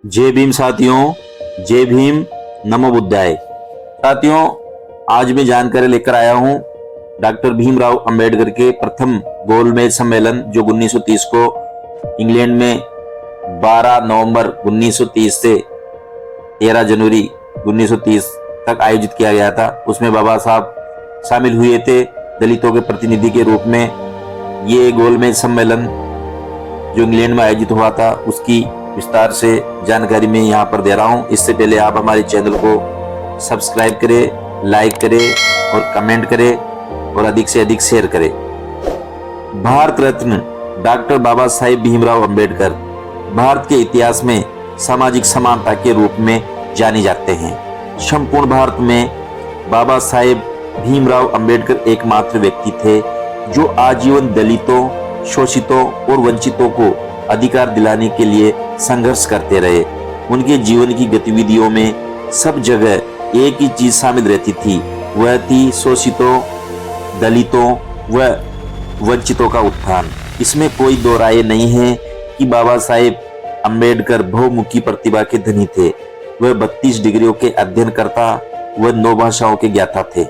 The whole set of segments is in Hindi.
जय भीम साथियों, जय भीम, नमो बुद्धाय। साथियों, आज मैं जानकारी लेकर आया हूं डॉक्टर भीमराव अंबेडकर के प्रथम गोलमेज सम्मेलन जो 1930 को इंग्लैंड में 12 नवंबर 1930 से 13 जनवरी 1930 तक आयोजित किया गया था। उसमें बाबा साहब शामिल हुए थे दलितों के प्रतिनिधि के रूप में। ये गोलमेज सम्मेलन जो इंग्लैंड में आयोजित हुआ था उसकी विस्तार से जानकारी मैं यहाँ पर दे रहा हूँ। इससे पहले आप हमारे चैनल को सब्सक्राइब करें, लाइक करें और कमेंट करें और अधिक से अधिक शेयर करें। भारत रत्न डॉक्टर बाबा साहेब भीमराव अंबेडकर भारत के इतिहास में सामाजिक समानता के रूप में जाने जाते हैं। संपूर्ण भारत में बाबा साहेब भीमराव अंबेडकर एकमात्र व्यक्ति थे जो आजीवन दलितों, शोषितों और वंचितों को अधिकार दिलाने के लिए संघर्ष करते रहे। उनके जीवन की गतिविधियों में सब जगह एक ही चीज शामिल रहती थी, वह थी शोषितों, दलितों व वंचितों का उत्थान। इसमें कोई दो राय नहीं है कि बाबा साहेब अंबेडकर बहुमुखी प्रतिभा के धनी थे। वह 32 डिग्रियों के अध्ययन करता व 9 भाषाओं के ज्ञाता थे।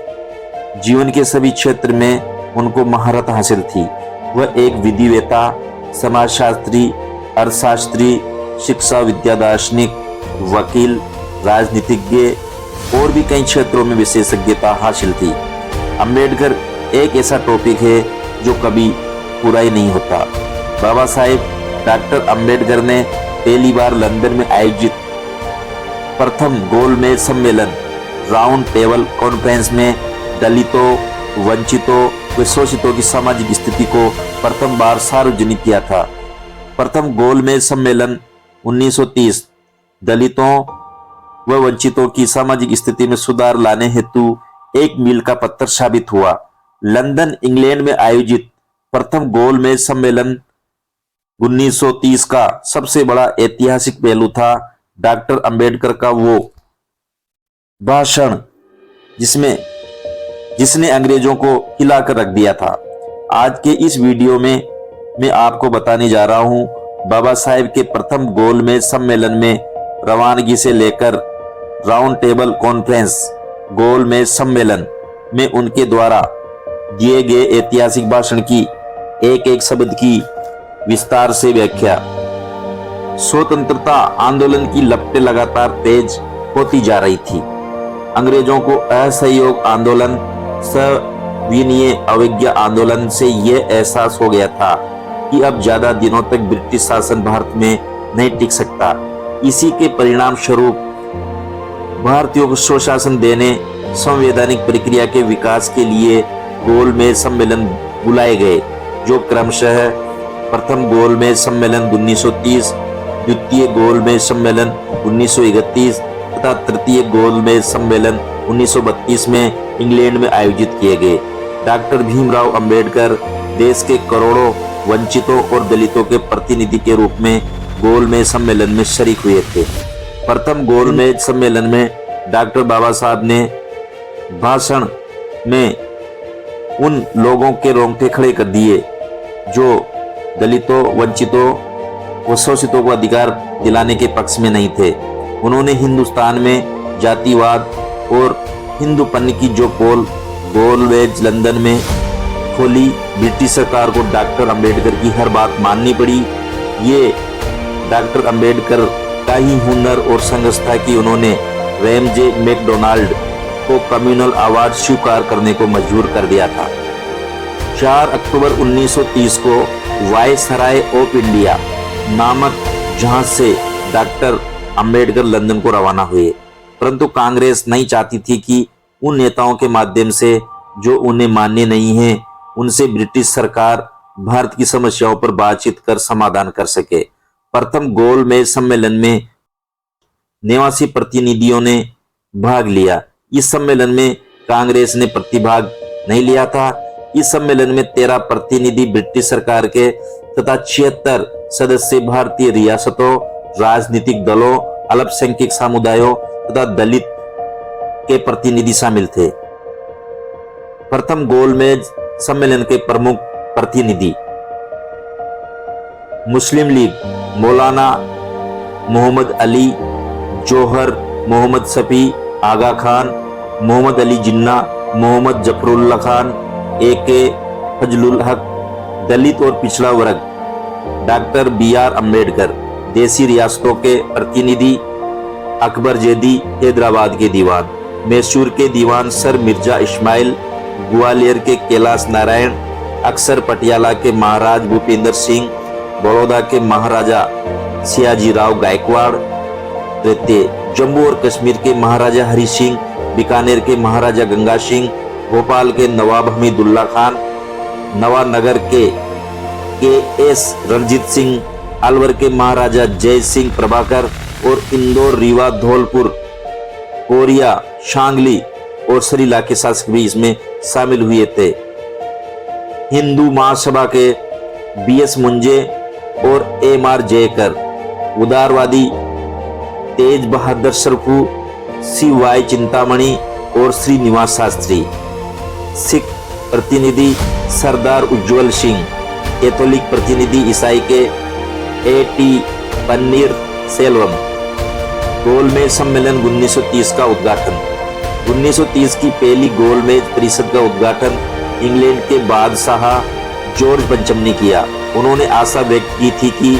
जीवन के सभी क्षेत्र में उनको महारत हासिल थी। वह एक विधिवेता, समाजशास्त्री, अर्थशास्त्री, शिक्षा विद्या दार्शनिक, वकील, राजनीतिज्ञ और भी कई क्षेत्रों में विशेषज्ञता हासिल थी। अंबेडकर एक ऐसा टॉपिक है जो कभी पूरा ही नहीं होता। बाबा साहेब डॉक्टर अंबेडकर ने पहली बार लंदन में आयोजित प्रथम गोलमेज सम्मेलन राउंड टेबल कॉन्फ्रेंस में दलितों, वंचितों व शोषितों की सामाजिक स्थिति को प्रथम बार सार्वजनिक किया था। प्रथम गोलमेज सम्मेलन 1930 दलितों व वंचितों की सामाजिक स्थिति में सुधार लाने हेतु एक मील का पत्थर साबित हुआ। लंदन, इंग्लैंड में आयोजित प्रथम गोलमेज सम्मेलन 1930 का सबसे बड़ा ऐतिहासिक पहलू था डॉक्टर अंबेडकर का वो भाषण जिसने अंग्रेजों को हिलाकर रख दिया था। आज के इस वीडियो में मैं आपको बताने जा रहा हूं बाबा साहेब के प्रथम गोलमेज सम्मेलन में रवानगी से लेकर राउंड टेबल कॉन्फ्रेंस गोलमेज सम्मेलन में उनके द्वारा दिए गए ऐतिहासिक भाषण की एक एक शब्द की विस्तार से व्याख्या। स्वतंत्रता आंदोलन की लपटें लगातार तेज होती जा रही थी। अंग्रेजों को असहयोग आंदोलन, सविनय अवज्ञा आंदोलन से यह एहसास हो गया था कि अब ज्यादा दिनों तक ब्रिटिश शासन भारत में नहीं टिक सकता। इसी के परिणाम स्वरूप भारतीयों को स्वशासन देने, संवैधानिक प्रक्रिया के विकास के लिए गोलमेज सम्मेलन बुलाए गए, जो क्रमशः प्रथम गोलमेज सम्मेलन 1930, द्वितीय गोलमेज सम्मेलन 1931 तथा तृतीय गोलमेज सम्मेलन 1932 में इंग्लैंड में आयोजित किए गए। डॉक्टर भीमराव अंबेडकर देश के करोड़ों वंचितों और दलितों के प्रतिनिधि के रूप में गोलमेज सम्मेलन में शरीक हुए थे। प्रथम गोलमेज सम्मेलन में डॉक्टर बाबा साहब ने भाषण में उन लोगों के रोंगटे खड़े कर दिए जो दलितों, वंचितों व शोषितों को अधिकार दिलाने के पक्ष में नहीं थे। उन्होंने हिंदुस्तान में जातिवाद और हिंदूपन की जो पोल गोलमेज लंदन में खोली, ब्रिटिश सरकार को डॉक्टर अंबेडकर की हर बात माननी पड़ी। ये डॉक्टर अंबेडकर का ही हुनर और संघर्ष था कि उन्होंने रैमजे मैकडोनाल्ड को कम्युनल अवार्ड स्वीकार करने को मजबूर कर दिया था। 4 अक्टूबर 1930 को वायसराय ऑफ इंडिया नामक जहाज से डॉक्टर अंबेडकर लंदन को रवाना हुए, परंतु कांग्रेस नहीं चाहती थी कि उन नेताओं के माध्यम से जो उन्हें मान्य नहीं है उनसे ब्रिटिश सरकार भारत की समस्याओं पर बातचीत कर समाधान कर सके। प्रथम गोलमेज सम्मेलन में 89 प्रतिनिधियों ने भाग लिया। इस सम्मेलन में कांग्रेस ने प्रतिभाग नहीं लिया था। इस सम्मेलन में 13 प्रतिनिधि ब्रिटिश सरकार के तथा 76 सदस्य भारतीय रियासतों, राजनीतिक दलों, अल्पसंख्यक समुदायों तथा दलित के प्रतिनिधि शामिल थे। प्रथम गोलमेज सम्मेलन के प्रमुख प्रतिनिधि मुस्लिम लीग, मौलाना मोहम्मद अली, जौहर, मोहम्मद शफी, आगा खान, मोहम्मद अली जिन्ना, मोहम्मद जफरुल्लाह खान, AK फजलुल हक, दलित और पिछड़ा वर्ग, डॉक्टर BR अम्बेडकर, देसी रियासतों के प्रतिनिधि अकबर जैदी, हैदराबाद के दीवान, मैसूर के दीवान सर मिर्जा इस्माइल, ग्वालियर के कैलाश नारायण, अक्सर पटियाला के महाराज भूपेंद्र सिंह, बड़ौदा के महाराजा सियाजीराव गायकवाड़ रहते, जम्मू और कश्मीर के महाराजा हरि सिंह, बीकानेर के महाराजा गंगा सिंह, भोपाल के नवाब हमीदुल्ला खान, नवानगर के KS रणजीत सिंह, अलवर के महाराजा जय सिंह प्रभाकर और इंदौर, रीवा, धौलपुर, कोरिया, शांगली और सरीला के शासक भी इसमें शामिल हुए थे। हिंदू महासभा के BS मुंजे और MR जयकर, उदारवादी तेज बहादुर सरफू, CY चिंतामणि और श्रीनिवास शास्त्री, सिख प्रतिनिधि सरदार उज्जवल सिंह, कैथोलिक प्रतिनिधि ईसाई के AT पन्नीर सेल्वम। गोलमेज सम्मेलन 1930 का उद्घाटन। 1930 की पहली गोलमेज परिषद का उद्घाटन इंग्लैंड के बादशाह जॉर्ज पंचम ने किया। उन्होंने आशा व्यक्त की थी कि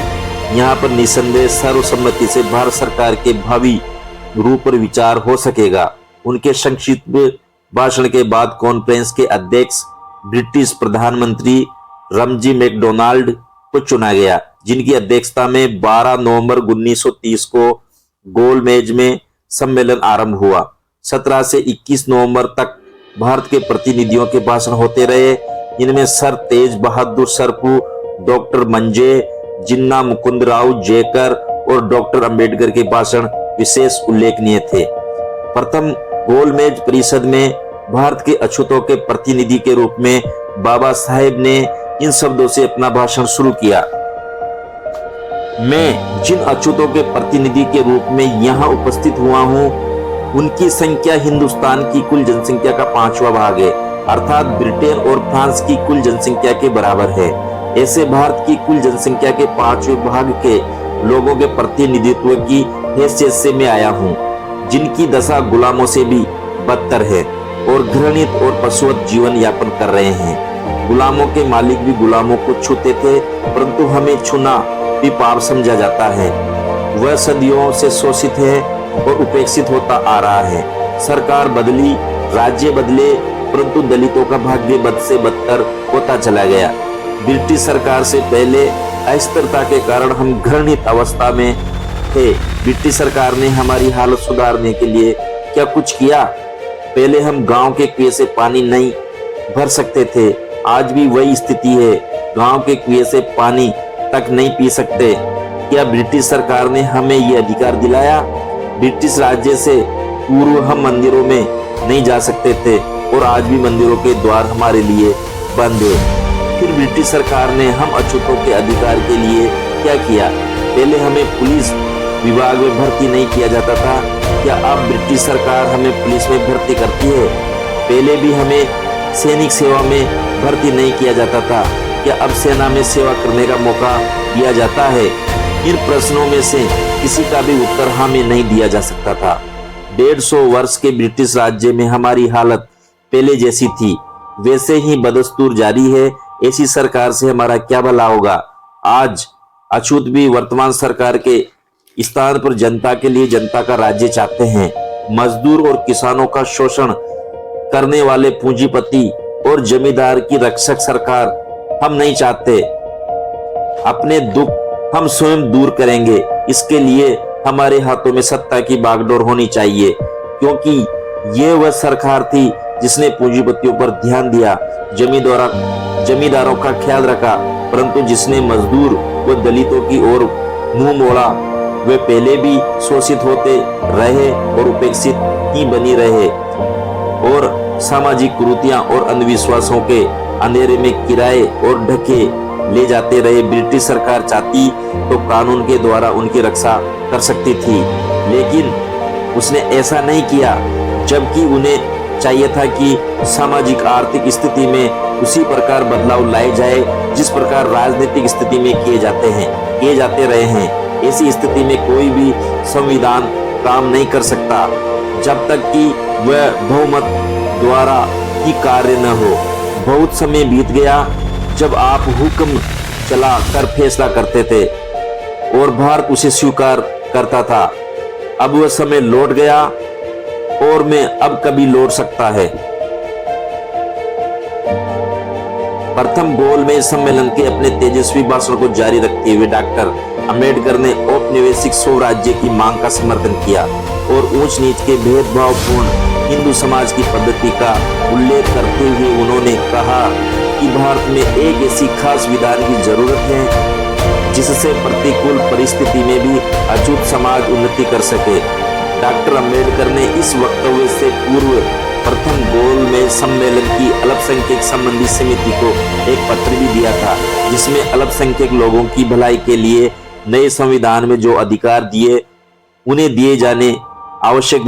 यहाँ पर निसंदेह सर्वसम्मति से भारत सरकार के भावी रूप पर विचार हो सकेगा। उनके संक्षिप्त भाषण के बाद कॉन्फ्रेंस के अध्यक्ष ब्रिटिश प्रधानमंत्री रमजी मैकडोनाल्ड को चुना गया, जिनकी अध्यक्षता में 12 नवंबर 1930 को गोलमेज में सम्मेलन आरंभ हुआ। 17 से 21 नवंबर तक भारत के प्रतिनिधियों के भाषण होते रहे। इनमें सर तेज बहादुर सरफू, डॉक्टर मंजे, जिन्ना मुकुंदराव जयकर और डॉक्टर अंबेडकर के भाषण विशेष उल्लेखनीय थे। प्रथम गोलमेज परिषद में भारत के अछूतों के प्रतिनिधि के रूप में बाबा साहेब ने इन शब्दों से अपना भाषण शुरू किया। मैं जिन अछूतों के प्रतिनिधि के रूप में यहाँ उपस्थित हुआ हूँ, उनकी संख्या हिंदुस्तान की कुल जनसंख्या का 5वां भाग है, अर्थात ब्रिटेन और फ्रांस की कुल जनसंख्या के बराबर है। ऐसे भारत की कुल जनसंख्या के 5वें भाग के लोगों के प्रतिनिधित्व की हैसियत से मैं आया हूँ, जिनकी दशा गुलामों से भी बदतर है और घृणित और पशुवत जीवन यापन कर रहे हैं। गुलामों के मालिक भी गुलामों को छूते थे, परंतु हमें छूना भी पाप समझा जाता है। वह सदियों से शोषित है और उपेक्षित होता आ रहा है। सरकार बदली, राज्य बदले, परंतु दलितों का भाग्य बद से बदतर होता चला गया। ब्रिटिश सरकार से पहले अस्थिरता के कारण हम घृणित अवस्था में थे। ब्रिटिश सरकार ने हमारी हालत सुधारने के लिए क्या कुछ किया? पहले हम गांव के कुएं से पानी नहीं भर सकते थे, आज भी वही स्थिति है। गांव के कुएं से पानी तक नहीं पी सकते। क्या ब्रिटिश सरकार ने हमें ये अधिकार दिलाया? ब्रिटिश राज्य से पूर्व हम मंदिरों में नहीं जा सकते थे और आज भी मंदिरों के द्वार हमारे लिए बंद है। फिर ब्रिटिश सरकार ने हम अछूतों के अधिकार के लिए क्या किया? पहले हमें पुलिस विभाग में भर्ती नहीं किया जाता था, क्या अब ब्रिटिश सरकार हमें पुलिस में भर्ती करती है? पहले भी हमें सैनिक सेवा में भर्ती नहीं किया जाता था, क्या अब सेना में सेवा करने का मौका दिया जाता है? इन प्रश्नों में से किसी का भी उत्तर हमें नहीं दिया जा सकता था। 150 वर्ष के ब्रिटिश राज्य में हमारी हालत पहले जैसी थी, वैसे ही बदस्तूर जारी है। ऐसी सरकार से हमारा क्या भला होगा? आज अछूत भी वर्तमान सरकार के स्थान पर जनता के लिए जनता का राज्य चाहते हैं। मजदूर और किसानों का शोषण करने वाले पूंजीपति और जमींदार की रक्षक सरकार हम नहीं चाहते। अपने दुख हम स्वयं दूर करेंगे। इसके लिए हमारे हाथों में सत्ता की बागडोर होनी चाहिए, क्योंकि ये वह सरकार थी जिसने पूंजीपतियों पर ध्यान दिया, जमींदारों का ख्याल रखा, परंतु जिसने मजदूर व दलितों की ओर मुंह मोड़ा। वे पहले भी शोषित होते रहे और उपेक्षित ही बनी रहे और सामाजिक कुरीतियां और अंधविश्वासों के अंधेरे में किराए और ढके ले जाते रहे। ब्रिटिश सरकार चाहती तो कानून के द्वारा उनकी रक्षा कर सकती थी, लेकिन उसने ऐसा नहीं किया, जबकि उन्हें चाहिए था कि सामाजिक आर्थिक स्थिति में उसी प्रकार बदलाव लाए जाए जिस प्रकार राजनीतिक स्थिति में किए जाते रहे हैं। ऐसी स्थिति में कोई भी संविधान काम नहीं कर सकता जब तक कि वह बहुमत द्वारा ही कार्य न हो। बहुत समय बीत गया जब आप हुक्म चला कर फैसला करते थे और भारत उसे स्वीकार करता था। अब वह समय लौट गया और मैं अब कभी लौट सकता है। प्रथम गोलमेज सम्मेलन के अपने तेजस्वी भाषण को जारी रखते हुए डॉक्टर अंबेडकर ने औपनिवेशिक स्वराज्य की मांग का समर्थन किया और ऊंच नीच के भेदभावपूर्ण हिंदू समाज की पद्धति का उल्लेख करते हुए उन्होंने कहा कि भारत में एक ऐसी खास विधान की जरूरत है जिससे प्रतिकूल परिस्थिति में भी अछूत समाज उन्नति कर सके। डॉक्टर अंबेडकर ने इस वक्तव्य से पूर्व प्रथम गोलमेज सम्मेलन की अल्पसंख्यक संबंधी समिति को एक पत्र भी दिया था, जिसमें अल्पसंख्यक लोगों की भलाई के लिए नए संविधान में जो अधिकार दिए उन्हें दिए जाने आवश्यक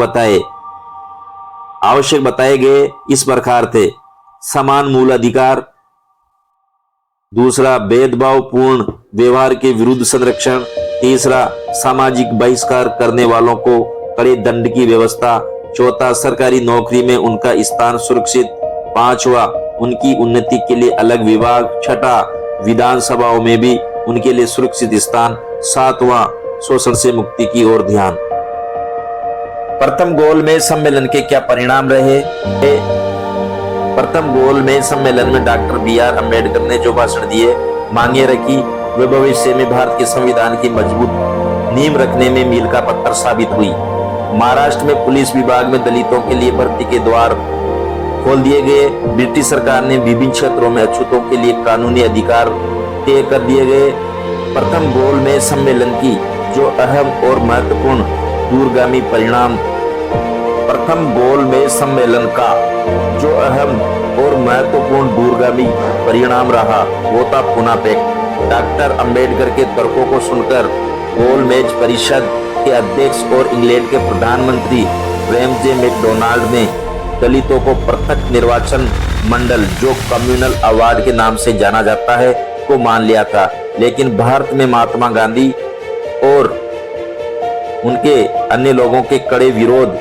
बताए गए इस प्रकार थे: समान मूल अधिकार, दूसरा भेदभावपूर्ण व्यवहार के विरुद्ध संरक्षण, तीसरा सामाजिक बहिष्कार करने वालों को कड़े दंड की व्यवस्था, चौथा सरकारी नौकरी में उनका स्थान सुरक्षित, पांचवा उनकी उन्नति के लिए अलग विभाग, छठा विधानसभाओं में भी उनके लिए सुरक्षित स्थान, सातवां शोषण से मुक्ति की ओर ध्यान। प्रथम गोलमेज सम्मेलन के क्या परिणाम रहे? प्रथम गोलमेज सम्मेलन में डॉक्टर बी.आर. अंबेडकर ने जो भाषण दिए, मांगे रखी, वे भविष्य में भारत के संविधान की मजबूत नींव रखने में मील का पत्थर साबित हुई। महाराष्ट्र में पुलिस विभाग में दलितों के लिए भर्ती के द्वार खोल दिए गए। ब्रिटिश सरकार ने विभिन्न क्षेत्रों में अछूतों के लिए कानूनी अधिकार तय कर दिए गए। प्रथम गोलमेज सम्मेलन की जो अहम और महत्वपूर्ण दूरगामी परिणाम प्रथम गोलमेज सम्मेलन का जो अहम और महत्वपूर्ण दूरगामी परिणाम रहा वो था पुनः पैक्ट। डॉक्टर अंबेडकर के तर्कों को सुनकर गोलमेज परिषद के अध्यक्ष और इंग्लैंड के प्रधानमंत्री रेमजे मैकडोनाल्ड ने दलितों को पृथक निर्वाचन मंडल, जो कम्युनल अवार्ड के नाम से जाना जाता है, को मान लिया था। लेकिन भारत में महात्मा गांधी और उनके अन्य लोगों के कड़े विरोध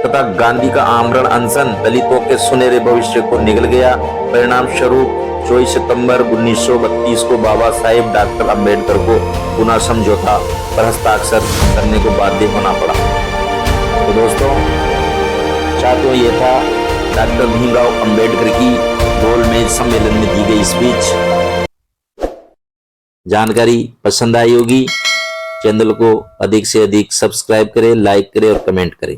तथा गांधी का आमरण अनशन दलितों के सुनहरे भविष्य को निगल गया। परिणाम स्वरूप 24 सितंबर 1932 को बाबा साहेब डॉक्टर अंबेडकर को पुनः समझौता पर हस्ताक्षर करने को बाध्य होना पड़ा। तो दोस्तों, साथियों, ये था डॉक्टर भीमराव अंबेडकर की गोलमेज सम्मेलन में दी गई स्पीच। जानकारी पसंद आई होगी। चैनल को अधिक से अधिक सब्सक्राइब करें, लाइक करें और कमेंट करें।